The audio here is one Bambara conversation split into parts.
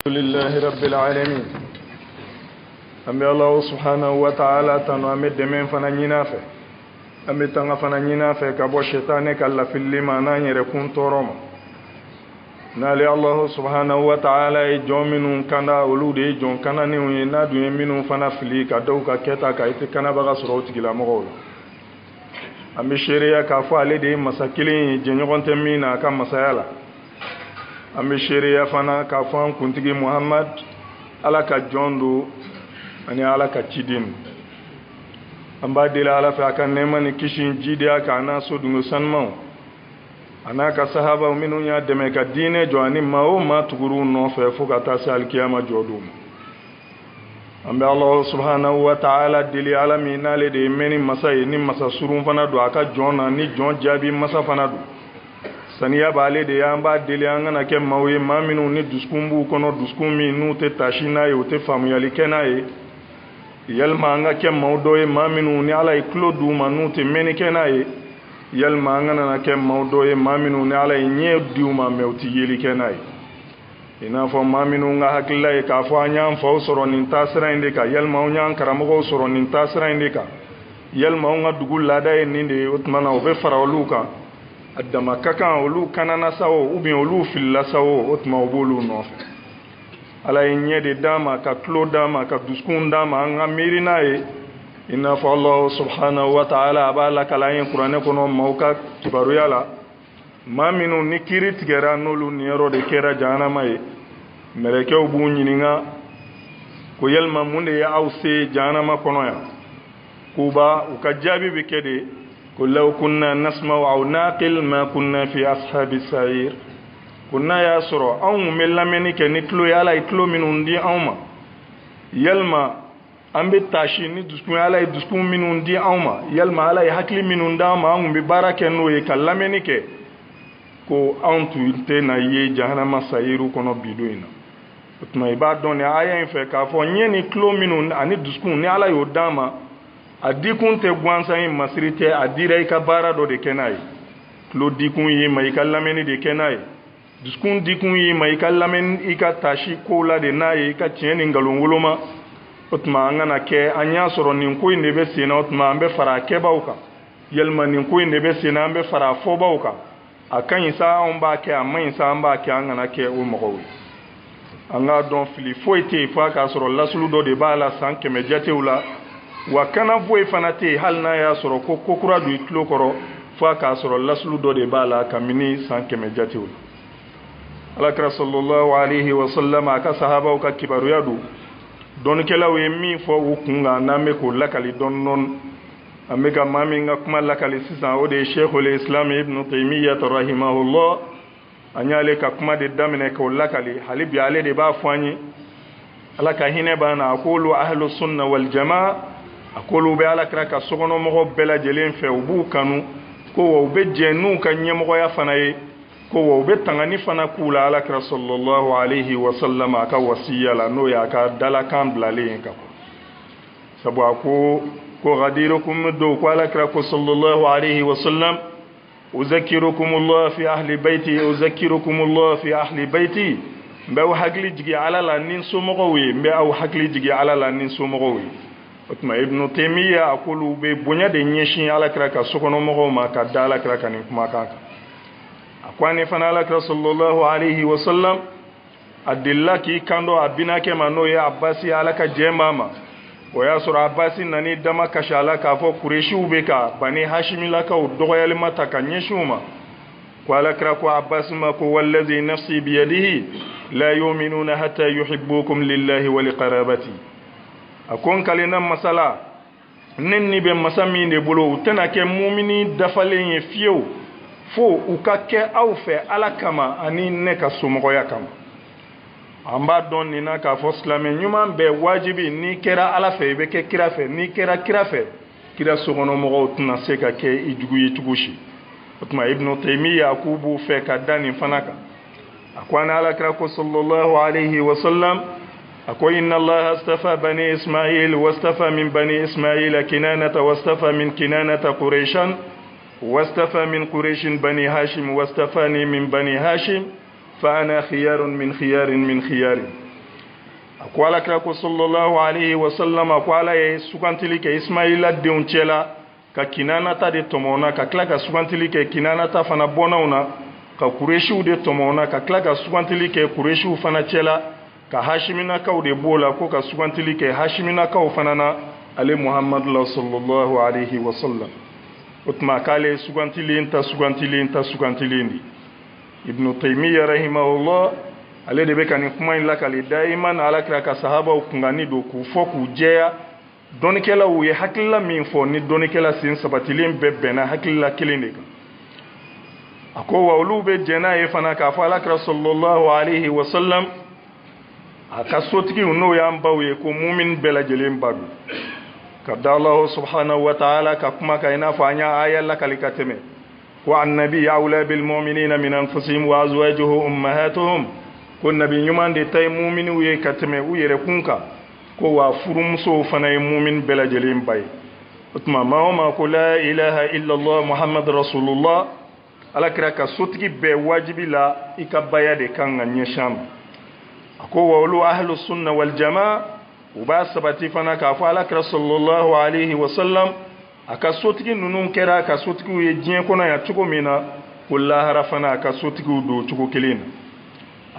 لله رب العالمين أمي الله سبحانه وتعالى تنو أمي دمين فنانينا في أمي تنغ فنانينا في كابو الشيطان كلا في اللي ما ناني ركون تورما نالي الله سبحانه وتعالى جون منون كنا ولودي جون كنا نيوي نادو يمينون فنا فلي كدو كتا كايت كنا بغا سروت كلا مغول أمي شريا كافو علي دي مساكلين جنيغون تمينا كم مسايلا أمي شريا فنا كافوان كنتي محمد على كجوندو أني على كتشيدين أمبا ديلا على فاكان نيماني كيشين جيديا كانا سودو سانمو أنا كصحابة ومنو يا دمك الدين جواني ما تقولون نوفي فوق تاسع الكيامة جودوم أمبا الله سبحانه وتعالى ديلي على مينا لدي مني مساي ني مسا سورون فنا دو أكا جونا ني جون جابي مسا فنا دو saniya bale de yamba dele angana ke mawe maminu ni duskumbu kono duskumi nu te tashina ye te famu yali kenaye yalma anga ke mawdo ye maminu ni ala iklodu manu te meni kenaye yalma angana na ke mawdo ye maminu ni ala nye diuma mewti yeli kenaye ina fo maminu nga hakilla e ka fo anyam fo soro nin tasra indika yalma onyan karamo soro nin tasra indika yalma nga dugul lada e ninde utmana o be farawluka adama kakan olu kanana sawo ou bien olu filla sawo otma obolu no ala yenye de dama ka klo dama ka duskun dama anga mirina e inna fa Allah subhanahu wa ta'ala abala kala yin qur'ane kono mauka kibaru yala maminu nikiri tigera nolu niero de kera jana mai meleke obu nyininga ko yelma munde ya awse jana ma kono ya kuba ukajabi bikede قل لو كنا نسمع أو ناقل ما كنا في أصحاب السعير كنا يا سرو أو ملامني كنتلو يالا يتلو من عندي أوما يلما أم بتاشيني دسكون يالا يدسكون من عندي أوما يلما يالا يحكي من عندي أوما أم ببارك إنه يكلمني ك كو أنتو ينتنا يجهنم سعيرو كنا بدوينا تما يبعد دوني آية إنفكا فنيني كلو من عندي دسكون يالا يوداما adikun te gwansa yin masirite adira ika bara do de kenai klo dikun yi mai kallameni de kenai diskun dikun yi mai kallamen ika tashi kola de nayi ika tieni ngalon woloma otma ngana ke anya soro nin ko inde be sina otma ambe fara ke bauka yelma nin ko inde be sina ambe fara fo bauka akan isa on ba ke amma isa on ba ke ngana ke o mogowi anga don fili foite fa ka soro lasulu do de bala sanke mediate ula wakana voye fanate hal na ya soro ko kokura du iklo koro fa ka soro laslu do de bala kamini sanke mediatul alakra sallallahu alaihi wa sallam aka sahaba ka kibaru yadu don kela we mi fo ukunga na me ko lakali don non amega mami nga kuma lakali sisan o de sheikhul islam ibn taymiyyah rahimahullah anyale ka kuma de damine ko lakali halibi ale de ba fani alaka hine bana aqulu ahlus sunna wal jamaa akolu be ala kra ka sogono mo bela jelen fe ubu kanu ko wo be jenu ka nyemo ya fanaye ko wo be tangani fana kula ala kra sallallahu alaihi wa sallam aka wasiya la no ya ka dala kan blale ka sabu ko gadirukum do ko ala kra ko sallallahu alaihi wa sallam uzakkirukum Allah fi ahli baiti uzakkirukum Allah fi ahli baiti mbe wa hagli jigi ala la nin sumo wi mbe aw hagli jigi ala la nin sumo wi otma ibn taymiya akulu be bonya de nyeshin ala kra ka sokono mo ma ka dala kra ka ni kuma ka akwani fana ala kra sallallahu alaihi wa sallam adilla ki kando abina ke mano ya abbasi ala ka jemama o ya sura abbasi nani dama ka shala ka fo kureshi ube ka bani hashimi la ka dogoyal mata ka nyeshuma ko ala kra ko abbas ma ko wallazi nafsi bi yadihi la yu'minuna hatta yuhibbukum lillahi wa liqarabati akon kalena masala nenni be masami ne bolo utena ke mu'mini dafalen ye fiyo fo ukake awfe alakama ani ne ka sumo ya kama amba don ni na ka fo islame nyuma be wajibi ni kera ala fe be ke kira fe ni kera kira fe kira sogono mo utna se ka ke ijugu yitugushi utma ibn taymiya akubu fe ka dani fanaka akwana ala kra ko sallallahu alaihi wa sallam أقول إن الله استفى بني إسماعيل واستفى من بني إسماعيل كنانة واستفى من كنانة قريشا واستفى من قريش بني هاشم واستفاني من بني هاشم فأنا خيار من خيار من خيار ako alakira ko sallallahu alayhi wa sallam ako ala ye sugantili kɛ ismaila denw cɛla ka kinana ta de tɔmɔna ka tila ka sugantili kɛ kinana ta fana bɔnaw na ka kureshiw de tɔmɔna ka tila ka sugantili kɛ kureshiw fana cɛla ka hashiminakaw de b'o la ko ka sugantili kɛ hashiminakaw fana na ale muhammadu la sallallahu alayhi wa sallam o tuma k'ale sugantilen di ibnu taymiya rahimahullah ale de bɛ ka nin kuma in lakali daiman alakira ka sahabaw kungani do k'u fɔ k'u jɛya dɔnnikɛlaw ye hakilila min fɔ ni dɔnnikɛla sen sabatilen bɛɛ bɛnna hakilila kelen de kan a ko wa olu bɛ jɛ n'a ye fana k'a fɔ alakira sallallahu alayhi wa sallam a ka sotigiw n'o y'an baw ye ko mumin bɛɛ lajɛlen ba don ka da Allah subhanahu wa ta'ala ka kuma ka i n'a fɔ an y'a aya lakali ka tɛmɛ ko annabi awla bil mu'minina min anfusihim wa azwajuhu ummahatuhum ko nabi ɲuman de ta ye muminiw ye ka tɛmɛ u yɛrɛ kun kan ko wa furumusow fana ye mumin bɛɛ lajɛlen ba ye o tuma maa o maa ko la ilaha illallah muhammad rasulullah alakira ka sotigi bɛɛ wajibi la i ka baya de kan ka ɲɛsin ma a ko wa olu ahlu sunna wal jamaa u b'a sabati fana k'a fɔ alakira sallallahu alayhi wa sallam a ka sotigi ninnu kɛra a ka sotigiw ye diɲɛ kɔnɔ yan cogo min na ko lahara fana a ka sotigiw don cogo kelen na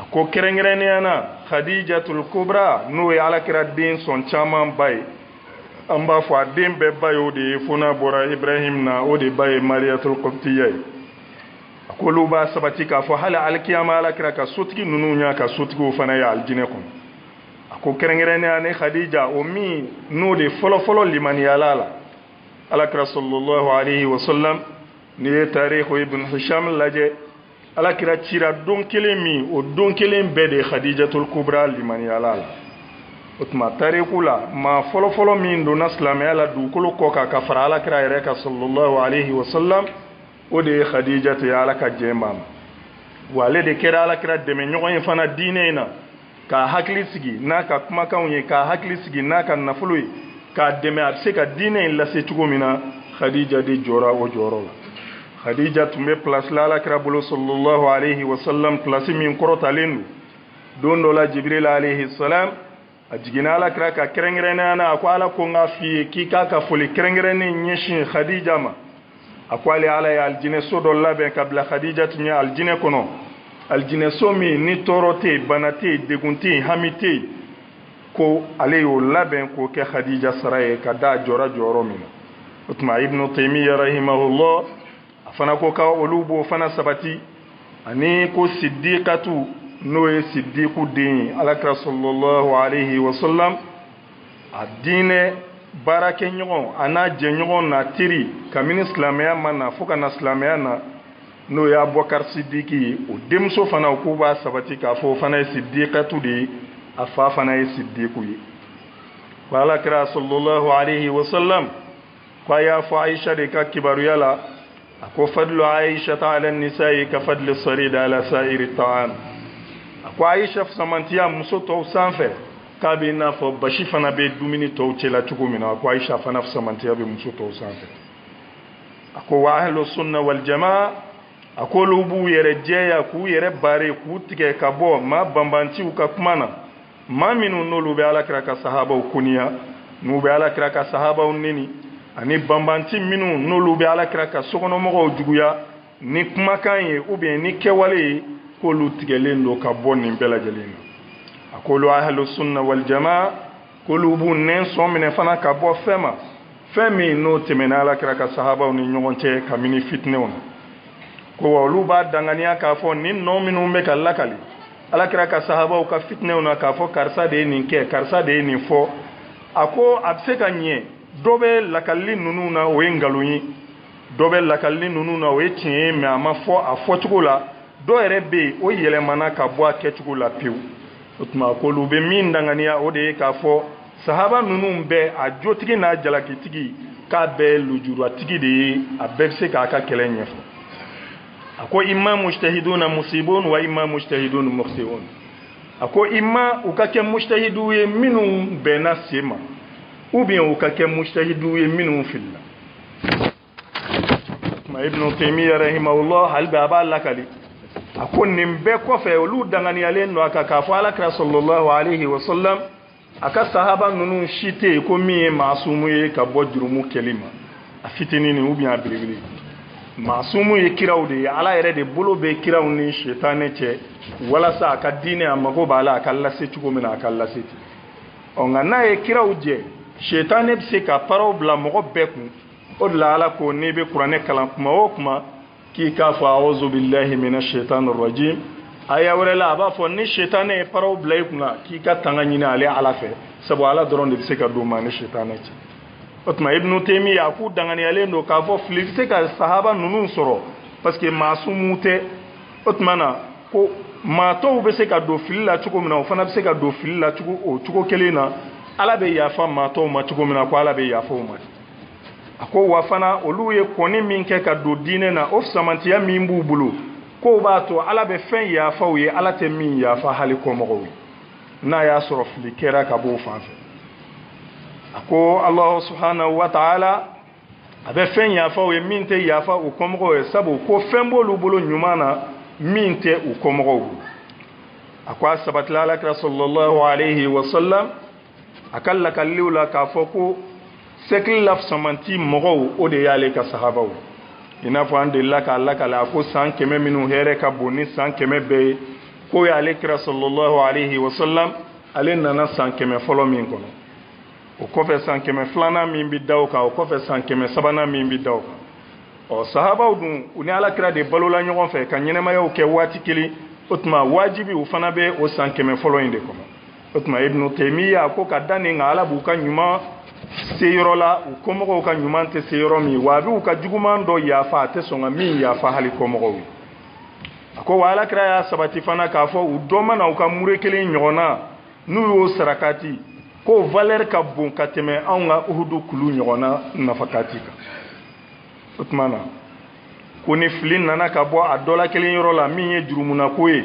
a ko kɛrɛnkɛrɛnnenya na khadijatul kubra n'o ye alakira den sɔn caman ba ye an b'a fɔ a den bɛɛ ba ye o de ye fo n'a bɔra ibrahim na o de ba ye mariyatul qibtiya ye a ko olu b'a sabati k'a fɔ hali alikiyama alakira ka sotigi ninnu y'a ka sotigiw fana ye alijinɛ kɔnɔ a ko kɛrɛnkɛrɛnnenya ni khadija o min n'o de fɔlɔfɔlɔ limaniyala la alakira sallallahu alayhi wa sallam ni ye tarikh ibn hisham lajɛ alakira cira don kelen min o don kelen bɛɛ de khadijatul kubra limaniyala la o tuma tariku la maa fɔlɔfɔlɔ min donna silamɛya la dugukolo kɔ kan ka fara alakira yɛrɛ kan sallallahu alayhi wa sallam o de ye khadija te ala ka jɛn ma wa ale de kɛra alakira dɛmɛɲɔgɔn ye fana diinɛ in na k'a hakili sigi n'a ka kumakanw ye k'a hakili sigi n'a ka nafolo ye k'a dɛmɛ a bɛ se ka diinɛ in lase cogo min na khadija de jɔra o jɔyɔrɔ la khadija tun bɛ place la alakira bolo sallallahu alayhi wa sallam place min kɔrɔtalen don dɔ la jibril alayhi salam a jiginna alakira ka kɛrɛnkɛrɛnnenya na a ko ala ko n k'a f'i ye k'i k'a ka foli kɛrɛnkɛrɛnnen ɲɛsin khadija ma a ko ale ala ye alijinɛ so dɔ labɛn ka bila khadija tun ye alijinɛ kɔnɔ alijinɛ so min ni tɔɔrɔ tɛ yen bana tɛ yen degun tɛ yen hami tɛ yen ko ale y'o labɛn k'o kɛ khadija sara ye ka da jɔra jɔyɔrɔ min na o tuma ibnu taymiya rahimahullah a fana ko ka olu b'o fana sabati ani ko siddiqatu n'o ye siddiqu den ye alakira sallallahu alayhi wa sallam a diinɛ baarakɛɲɔgɔn a n'a jɛɲɔgɔn n'a teri kabini silamɛya ma na fo ka na silamɛya na n'o ye abubakar sidiki ye o denmuso fana o k'u b'a sabati k'a fɔ o fana ye siddiqatu de ye a fa fana ye siddiqu ye ko alakira sallallahu alayhi wa sallam ko a y'a fɔ aisha de ka kibaruya la a ko fadlu aishata ala nisa'i ka fadli sarida ala sa'iri ta'am a ko aisha samantiya muso tɔw sanfɛ k'a bɛ i n'a fɔ basi fana bɛ dumuni tɔw cɛla cogo min na a ko aisha fana samantiya bɛ muso tɔw sanfɛ a ko wa ahlu sunna wal jamaa a ko olu b'u yɛrɛ jɛya k'u yɛrɛ baare k'u tigɛ ka bɔ maa banbantiw ka kuma na maa minnu n'olu bɛ alakira ka sahabaw koniya n'u bɛ alakira ka sahabaw neni ani banbanti minnu n'olu bɛ alakira ka sokɔnɔmɔgɔw juguya ni kumakan ye ou bien ni kɛwale ye k'olu tigɛlen don ka bɔ nin bɛɛ lajɛlen na a k'olu ahlu sunna wal jamaa k'olu b'u nɛn sɔn minɛ fana ka bɔ fɛn ma fɛn min n'o tɛmɛna alakira ka sahabaw ni ɲɔgɔn cɛ kabini fitinɛw na ko wa olu b'a danganiya k'a fɔ ni nɔ minnu bɛ ka lakali alakira ka sahabaw ka fitinɛw na k'a fɔ karisa de ye nin kɛ karisa de ye nin fɔ a ko a bɛ se ka ɲɛ dɔ bɛ lakalili ninnu na o ye nkalon ye dɔ bɛ lakalili ninnu na o ye tiɲɛ ye mais a ma fɔ a fɔcogo la dɔ yɛrɛ bɛ yen o yɛlɛmana ka bɔ a kɛcogo la pewu o tuma k'olu bɛ min danganiya o de ye k'a fɔ sahaba ninnu bɛɛ a jotigi n'a jalakitigi k'a bɛɛ lujuratigi de ye a bɛɛ bɛ se k'a ka kɛlɛ ɲɛfɔ a ko imma mujtahiduna musibun wa imma mujtahidun mukhti'un a ko imma u ka kɛ mujtahidu ye minnu bɛnna sen ma ou bien u ka kɛ mujtahidu ye minnu filila ma ibnu taymiya rahimahullah hal bɛ a b'a lakali a ko nin bɛɛ kɔfɛ olu danganiyalen don a kan k'a fɔ alakira sallallahu alayhi wa sallam aka sahaba nunu shite ko min ye masumu ye ka bɔ jurumu kelima a fitinin ou bien a belebele masumu ye kiraw de ye ala yɛrɛ de bolo bɛ kiraw ni shetane cɛ walasa a ka diinɛ a mago b'a la a ka lase cogo min na a ka lase ten nka n'a ye kiraw jɛ shetane bɛ se ka paraw bila mɔgɔ bɛɛ kun o de la ala ko n'i bɛ kuranɛ kalan kuma o kuma k'i k'a fɔ a'uzu billahi minash shaitanir rajim aya wɛrɛ la a b'a fɔ ni shetane ye paraw bila i kunna k'i ka tanga ɲini ale ala fɛ sabu ala dɔrɔn de bɛ se ka don maa ni shetane cɛ o tuma ibnu taymiya a k'u danganiyalen don k'a fɔ fili bɛ se ka sahaba ninnu sɔrɔ parce que maasumu tɛ o tuma na ko maa tɔw bɛ se ka don fili la cogo min na o fana bɛ se ka don fili la o cogo kelen na ala bɛ yafa maa tɔw ma cogo min na ko ala bɛ yafa o ma a ko wa fana olu ye kɔni min kɛ ka don diinɛ na o samantiya min b'u bolo k'o b'a to ala bɛ fɛn yafa u ye ala tɛ min yafa hali kɔmɔgɔw ye n'a y'a sɔrɔ fili kɛra ka b'o fan fɛ a ko alahu subhanahu wa ta'ala a bɛ fɛn yafa u ye min tɛ yafa u kɔmɔgɔw ye sabu ko fɛn b'olu bolo ɲuman na min tɛ u kɔmɔgɔw bolo a ko a sabatila alakira sallallahu alayhi wa sallam a ka lakaliw la k'a fɔ ko sɛkili lafisamanti mɔgɔw o de y'ale ka sahabaw i n'a fɔ an delila k'a lakale a ko san 100 minnu hɛrɛ ka bon ni san 100 bɛɛ ye ko y'ale kira sallallahu alayhi wa sallam ale nana san 100 fɔlɔ min kɔnɔ o kɔfɛ san 100 filanan min bi da o kan o kɔfɛ san 100 sabanan min bi da o kan sahabaw dun u ni alakira de balola ɲɔgɔn fɛ ka ɲɛnɛmayaw kɛ waati kelen o tuma wajibi u fana bɛ o san 100 fɔlɔ in de kɔnɔ o tuma ibnu taymiya ko ka da nin nka ala b'u ka ɲuman se yɔrɔ la u kɔmɔgɔw ka ɲuman tɛ se yɔrɔ min wa a bɛ u ka juguman dɔ yafa a tɛ sɔn ka min yafa hali kɔmɔgɔw ye a ko wa alakira y'a sabati fana k'a fɔ u dɔ mana u ka mure kelen ɲɔgɔn na n'u y'o sarakati ko valeur ka bon ka tɛmɛ anw ka uhudu kulu ɲɔgɔn na nafakati kan o tuma na ko ni fili nana ka bɔ a dɔ la kelen yɔrɔ la min ye jurumuna ko ye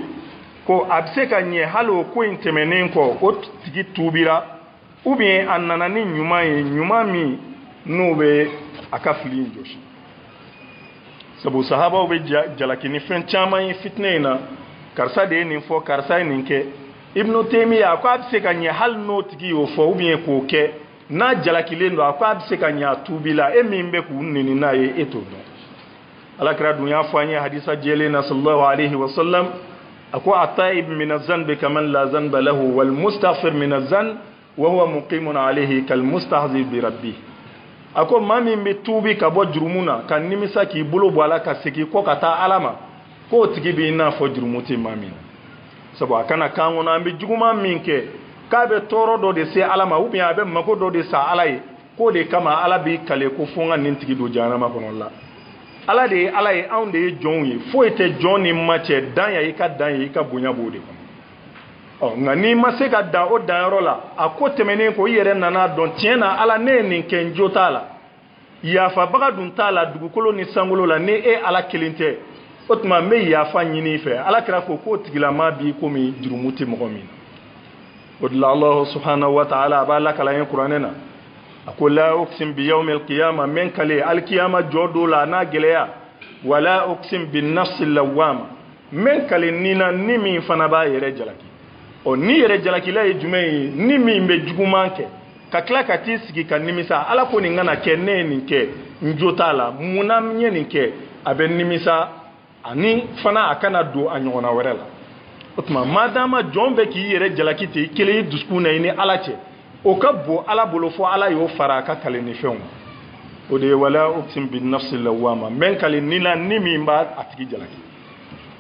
ko a bɛ se ka ɲɛ hali o ko in tɛmɛnen kɔ o tigi tuubira ou bien a nana ni ɲuman ye ɲuman min n'o bɛ a ka fili in jɔsi sabu sahabaw bɛ jalaki ni fɛn caman ye fitinɛ in na karisa de ye nin fɔ karisa ye nin kɛ ibnu taymiya ko a bɛ se ka ɲɛ hali n'o tigi y'o fɔ ou bien k'o kɛ n'a jalakilen don a ko a bɛ se ka ɲɛ a tuubi la e min bɛ k'u neni n'a ye e t'o dɔn alakira dun y'a fɔ an ye hadisa jɛlen na sallallahu alayhi wa sallam a ko ataib min azanbi kaman la zanba lahu wal mustaghfir min azan wa huwa muqimun alayhi kal mustahzi bi rabbi a ko maa min bɛ tuubi ka bɔ jurumu na ka nimisa k'i bolo bɔ a la ka segin kɔ ka taa ala ma k'o tigi b'i n'a fɔ jurumu tɛ maa min na sabu a kana kan kɔnɔ an bɛ juguman min kɛ k'a bɛ tɔɔrɔ dɔ de se ala ma ou bien a bɛ mago dɔ de sa ala ye k'o de kama ala b'i kale ko fo n ka nin tigi don jahanama kɔnɔ la ala de ye ala ye anw de ye jɔnw ye foyi tɛ jɔn ni ma cɛ dan ya i ka dan ye i ka bonya b'o de kɔnɔ nka n'i ma se ka dan o danyɔrɔ la a ko tɛmɛnen ko i yɛrɛ nana dɔn tiɲɛ na ala ne ye nin kɛ n jo t'a la yafabaga dun t'a la dugukolo ni sankolo la ni e ala kelen tɛ o tuma n bɛ yafa ɲini i fɛ ala kira ko k'o tigilama b'i komi jurumu tɛ mɔgɔ min na o de la alahu subhanahu wa ta'ala a b'a lakala ye kuranɛ na a ko la uqsim bi yawmil qiyama men kale alkiyama jɔ don la n'a gɛlɛya wala uqsim bin nafsi lawwama men kale ni na ni min fana b'a yɛrɛ jalaki ni yɛrɛ jalakila ye jumɛn ye ni min bɛ juguman kɛ ka tila ka t'i sigi ka nimisa ala ko nin kana kɛ ne ye nin kɛ n jo t'a la munna n ye nin kɛ a bɛ nimisa ani fana a kana don a ɲɔgɔnna wɛrɛ la o tuma madama jɔn bɛ k'i yɛrɛ jalaki ten i kelen i dusukun na i ni ala cɛ o ka bon ala bolo fo ala y'o fara a ka kale ni fɛnw o de ye wala uqsim bin nafsi lawwama men kale ni la ni min b'a a tigi jalaki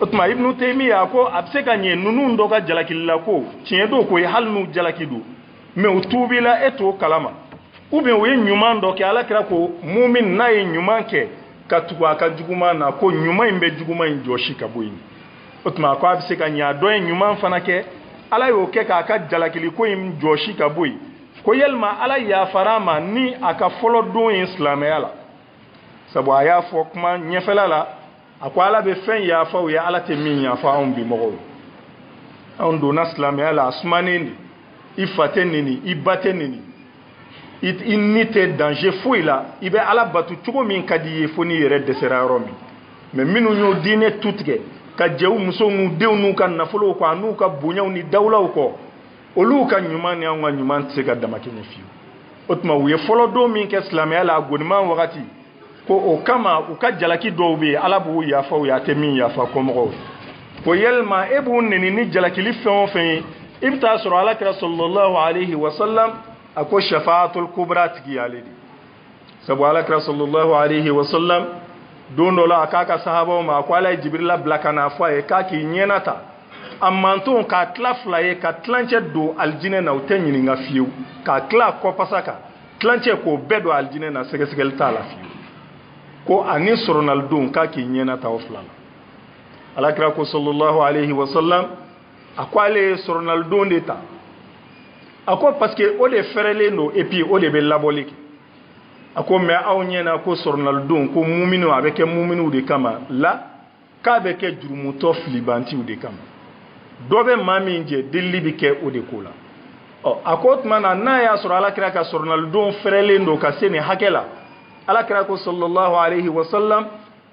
o tuma ibnu taymiya ko a bɛ se ka ɲɛ ninnu dɔ ka jalakilila ko tiɲɛ don ko ye hali n'u jalaki don mais u tuubila e t'o kalama ou bien u ye ɲuman dɔ kɛ ala kira ko mumin n'a ye ɲuman kɛ ka tugu a ka juguman na ko ɲuman in bɛ juguman in jɔsi ka bɔ yen o tuma ko a bɛ se ka ɲɛ a dɔ ye ɲuman fana kɛ ala y'o kɛ k'a ka jalakiliko in jɔsi ka bɔ yen ko yalima ala yafara ma ni a ka fɔlɔ don ye silamɛya la sabu a y'a fɔ kuma ɲɛfɛla la a ko ala bɛ fɛn yafa u ye ala tɛ min yafa anw bi mɔgɔw anw donna silamɛya la a sumanen de i fa tɛ neni i ba tɛ neni i ni tɛ danger foyi la i bɛ ala batu cogo min ka di i ye fo n'i yɛrɛ dɛsɛra yɔrɔ min mais minnu y'o diinɛ tu tigɛ ka jɛw musow n'u denw n'u ka nafolow kɔ a n'u ka bonyaw ni dawulaw kɔ olu ka ɲuman ni anw ka ɲuman tɛ se ka dama kɛɲɛ fiyewu o tuma u ye fɔlɔ don min kɛ silamɛya la a goniman wagati ko o kama u ka jalaki dɔw bɛ yen ala b'u yafa u ye a tɛ min yafa kɔmɔgɔw ko yalima e b'u neni ni jalakili fɛn o fɛn ye i bɛ taa sɔrɔ alakira sallallahu alaihi wasallam a ko shafaatul kubra tigi y'ale de sabu alakira sallallahu alaihi wasallam don dɔ la a k'a ka sahabaw ma a ko ala ye jibirila bila ka n'a fɔ a ye k'a k'i ɲɛna ta a mantonw k'a tila fila ye ka tilancɛ don alijinɛ na u tɛ ɲininka fiyewu k'a tila a kɔpasa kan tilancɛ k'o bɛɛ don alijinɛ na sɛgɛsɛgɛli t'a la fiyewu ko ani sɔrɔnalidon k'a k'i ɲɛna ta o fila la alakira ko sallallahu alaihi wasallam a ko ale ye sɔrɔnalidon de ta a ko parce que o de fɛrɛlen don et puis o de bɛ labɔli kɛ a ko mais aw ɲɛna ko sɔrɔnalidon ko muminu a bɛ kɛ muminu de kama la k'a bɛ kɛ jurumutɔ filibantiw de kama dɔ bɛ maa min jɛ delili bɛ kɛ o de ko la a ko o tuma na n'a y'a sɔrɔ alakira ka sɔrɔnalidon fɛrɛlen don ka se nin hakɛ la alakira ko sallallahu alaihi wasallam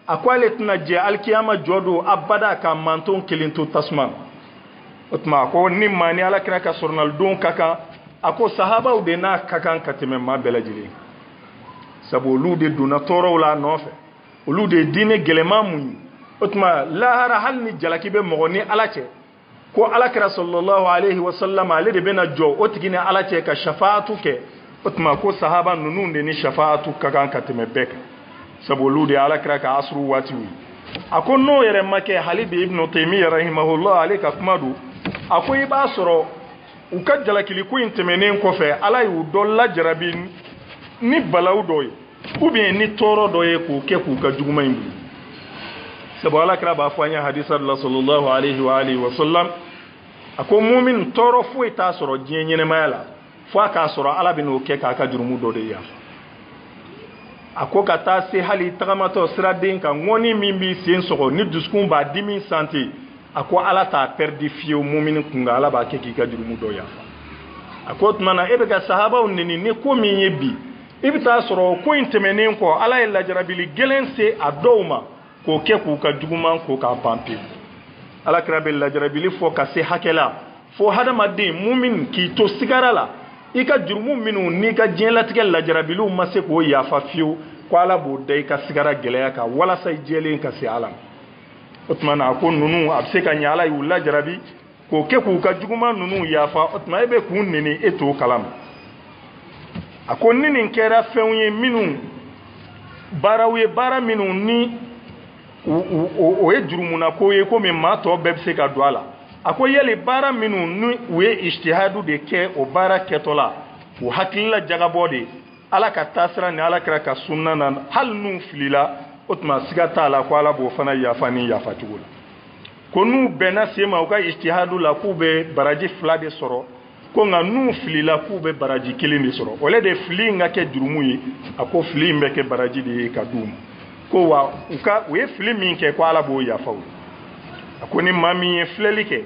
a ko ale tɛna jɛ alikiyama jɔ don abada ka manton kelen to tasuma o tuma a ko ni maa ni alakira ka sɔrɔnalidon ka kan a ko sahabaw de n'a ka kan ka tɛmɛ maa bɛɛ lajɛlen sabu olu de donna tɔɔrɔw la a nɔfɛ olu de ye diinɛ gɛlɛman muɲu o tuma lahara hali ni jalaki bɛ mɔgɔ ni ala cɛ ko alakira sallallahu alaihi wasallam ale de bɛna jɔ o tigi ni ala cɛ ka shafaatu kɛ o tuma ko sahaba ninnu de ni shafaatu ka kan ka tɛmɛ bɛɛ kan sabu olu de ye alakira ka asuru waatiw ye a ko n'o yɛrɛ ma kɛ hali bi ibnu taymiya rahimahullah ale ka kuma don a ko i b'a sɔrɔ u ka jalakiliko in tɛmɛnen kɔfɛ ala y'u dɔ lajarabi ni balawu dɔ ye ou bien ni tɔɔrɔ dɔ ye k'o kɛ k'u ka juguman in bolo sabu alakira b'a fɔ an ye hadisa la sallallahu alaihi wa alihi wa sallam a ko mumin tɔɔrɔ foyi t'a sɔrɔ diɲɛ ɲɛnɛmaya la fo a k'a sɔrɔ ala bɛ n'o kɛ k'a ka jurumu dɔ de yafa a ko ka taa se hali tagamatɔ siraden kan ŋɔni min b'i sen sɔgɔ ni dusukun b'a dimi sante a ko ala t'a perdi fiyewu mumini kunkan ala b'a kɛ k'i ka jurumu dɔ yafa a ko tuma na e bɛ ka sahabaw neni ni ko min ye bi i bɛ taa sɔrɔ ko in tɛmɛnen kɔ ala ye lajarabili gɛlɛn se a dɔw ma k'o kɛ k'u ka juguman ko k'a ban pewu alakira bɛ lajarabili fɔ ka se hakɛ la fo hadamaden mumin k'i to sigara la i ka jurumu minnu n'i ka diɲɛlatigɛ lajarabiliw ma se k'o yafa fiyewu ko ala b'o da i ka sigara gɛlɛya kan walasa i jɛlen ka se ala ma o tuma na a ko ninnu a bɛ se ka ɲɛ ala y'u lajarabi k'o kɛ k'u ka juguman ninnu yafa o tuma e bɛ k'u neni e t'o kalama a ko ni nin kɛra fɛnw ye minnu baaraw ye baara minnu ni o ye jurumuna ko ye komi maa tɔ bɛɛ bɛ se ka don a la a ko yali baara minnu ni u ye ijtihadu de kɛ o baara kɛtɔ la u hakilila jagabɔ de ala ka taasira ni ala kɛra ka sunna na hali n'u filila o tuma siga t'a la ko ala b'o fana yafa ni yafa cogo la ko n'u bɛnna sen ma u ka ijtihadu la k'u bɛ baraji 2 de sɔrɔ ko nka n'u filila k'u bɛ baraji 1 de sɔrɔ o le de fili in ka kɛ jurumu ye a ko fili in bɛ kɛ baraji de ye ka d'u ma ko wa u ye fili min kɛ ko ala b'o yafa u a ko ni maa min ye filɛli kɛ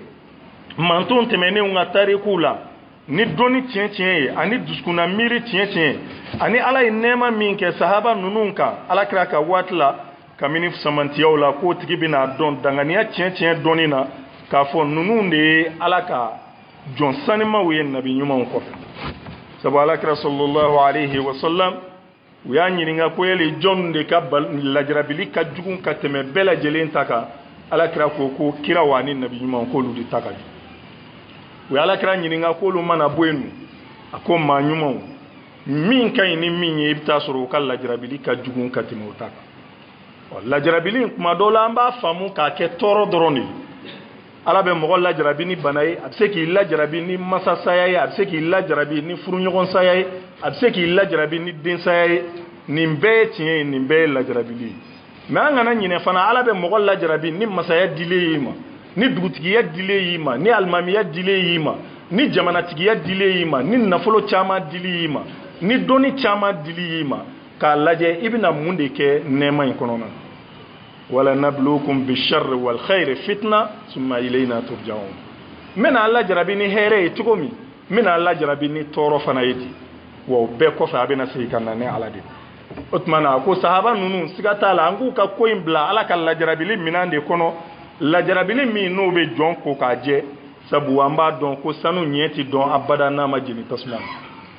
manton tɛmɛnenw ka tarikuw la ni dɔnni tiɲɛ ye ani dusukunna miiri tiɲɛ ani ala ye nɛɛma min kɛ sahaba ninnu kan alakira ka waati la kabini samantiyaw la k'o tigi bɛna dɔn danganiya tiɲɛ dɔnni na k'a fɔ ninnu de ye ala ka jɔn sanimaw ye nabi ɲumanw kɔfɛ sabu alakira sallallahu alaihi wa sallam u y'a ɲininka ko yali jɔn de ka lajarabili ka jugu ka tɛmɛ bɛɛ lajɛlen ta kan alakira ko kira wa ni nabi ɲumanw k'olu de ta ka jugu u ye alakira ɲininka k'olu mana bɔ yen a ko maa ɲumanw min ka ɲi ni min ye i bɛ taa sɔrɔ u ka lajarabili ka jugu ka tɛmɛ o ta kan lajarabili kuma dɔw la an b'a faamu k'a kɛ tɔɔrɔ dɔrɔn de ye ala bɛ mɔgɔ lajarabi ni bana ye a bɛ se k'i lajarabi ni masasaya ye a bɛ se k'i lajarabi ni furuɲɔgɔnsaya ye a bɛ se k'i lajarabi ni densaya ye nin bɛɛ ye tiɲɛ ye nin bɛɛ ye lajarabili ye mais an kana ɲinɛ fana ala bɛ mɔgɔ lajarabi ni masaya dilen y'i ma ni dugutigiya dilen y'i ma ni alimamiya dilen y'i ma ni jamanatigiya dilen y'i ma ni nafolo caman dili y'i ma ni dɔnni caman dili y'i ma k'a lajɛ i bɛna mun de kɛ nɛɛma in kɔnɔna na wala nabluukum bisharri wal khayri fitna summa ilayna turja'un mena alla jarabi ni here ye cogo min mena alla jarabi ni tɔɔrɔ fana ye ten wa o bɛɛ kɔfɛ a bɛna segin ka na ni ala de o tuma na ko sahaba ninnu siga t'a la an k'u ka ko in bila ala ka lajarabili minan de kɔnɔ lajarabili min n'o bɛ jɔn ko k'a jɛ sabu an b'a dɔn ko sanu ɲɛ ti dɔn abada n'a ma jeni tasuma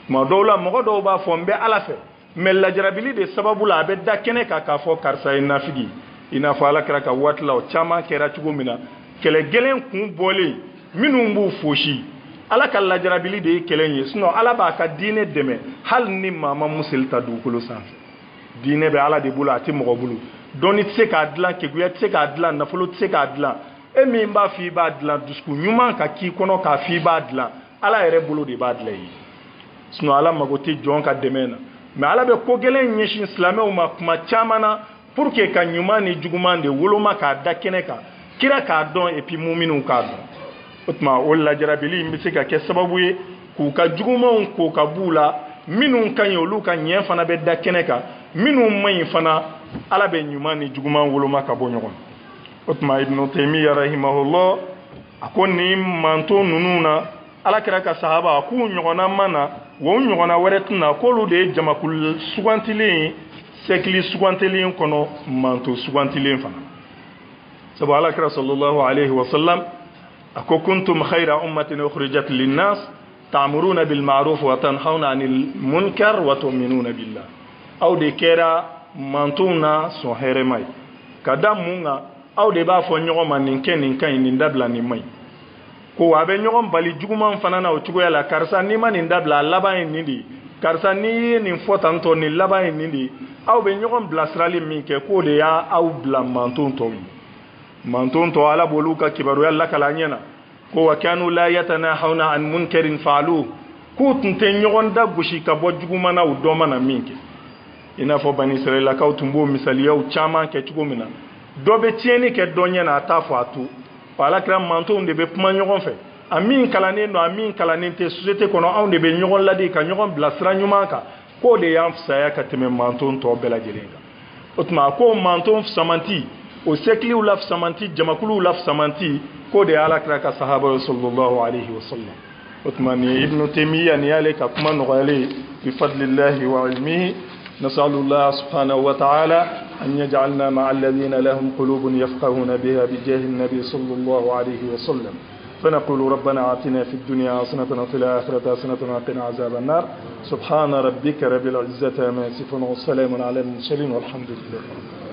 tuma dɔw la mɔgɔ dɔw b'a fɔ n bɛ ala fɛ mais lajarabili de sababu la a bɛ da kɛnɛ kan k'a fɔ karisa ye nafigi i n'a fɔ ala kɛra ka waati la o caman kɛra cogo min na kɛlɛ gɛlɛn kun bɔlen minnu b'u fosi ala ka lajarabili de ye kɛlɛ ye sinon ala b'a ka diinɛ dɛmɛ hali ni maa ma museli ta dugukolo sanfɛ diinɛ bɛ ala de bolo a tɛ mɔgɔ bolo dɔnni tɛ se k'a dilan keguya tɛ se k'a dilan nafolo tɛ se k'a dilan e min b'a fɔ i b'a dilan dusukun ɲuman ka k'i kɔnɔ k'a fɔ i b'a dilan ala yɛrɛ bolo de b'a dilan ye sinon ala mago tɛ jɔn ka dɛmɛ na mais ala bɛ ko gɛlɛn ɲɛsin silamɛw ma kuma caman na pour que ka ɲuman ni juguman de woloma k'a da kɛnɛ kan kira k'a dɔn et puis muminw k'a dɔn o tuma o lajarabili in bɛ se ka kɛ sababu ye k'u ka jugumanw ko ka b'u la minnu ka ɲi olu ka ɲɛ fana bɛ da kɛnɛ kan minnu man ɲi fana ala bɛ ɲuman ni juguman woloma ka bɔ ɲɔgɔn o tuma ibnu taymiya rahimahullah a ko nin manto ninnu na ala kɛra ka sahaba a k'u ɲɔgɔnna ma na wa u ɲɔgɔnna wɛrɛ tɛna k'olu de ye jamakulu sugantilen sɛkili sugantilen kɔnɔ manto sugantilen fana sabu ala kɛra sallallahu alaihi wasallam a ko kuntum khayra ummatin ukhrijat linnas ta'muruna bil ma'ruf wa tanhauna 'anil munkar wa tu'minuna billah aw de kɛra mantow na sɔn hɛrɛma ye ka da mun kan aw de b'a fɔ ɲɔgɔn ma nin kɛ nin ka ɲi nin dabila nin man ɲi ko a bɛ ɲɔgɔn bali juguman fana na o cogoya la karisa n'i ma nin dabila a laban ye nin de ye karisa n'i ye nin fɔ tantɔ nin laban ye nin de ye aw bɛ ɲɔgɔn bilasirali min kɛ k'o de y'a aw bila manton tɔw ye manton tɔ ala b'olu ka kibaruya lakala ɲɛ na ko wa kanu la yatanahawna an munkarin fa'aluhu k'u tun tɛ ɲɔgɔn da gosi ka bɔ juguman na u dɔ mana min kɛ i n'a fɔ bani israɛlakaw tun b'o misaliyaw caman kɛ cogo min na dɔ bɛ tiɲɛni kɛ dɔ ɲɛ na a t'a fɔ a to ala kɛra mantonw de bɛ kuma ɲɔgɔn fɛ a min kalannen don a min kalannen tɛ société kɔnɔ anw de bɛ ɲɔgɔn ladi ka ɲɔgɔn bila sira ɲuman kan k'o de y'an fisaya ka tɛmɛ manton tɔ bɛɛ lajɛlen kan o tuma a ko manton fisamanti o sɛkiliw la fisamanti jamakuluw la fisamanti k'o de ye ala kɛra ka sahaba ye sallallahu alaihi wasallam o tuma nin ye ibnu taymiya nin y'ale ka kuma nɔgɔyalen bi fadlillahi wa ilmihi نسأل الله سبحانه وتعالى أن يجعلنا مع الذين لهم قلوب يفقهون بها بجاه النبي صلى الله عليه وسلم فنقول ربنا آتنا في الدنيا حسنة وفي الآخرة حسنة وقنا عذاب النار سبحان ربك رب العزة عما يصفون وسلام على المرسلين والحمد لله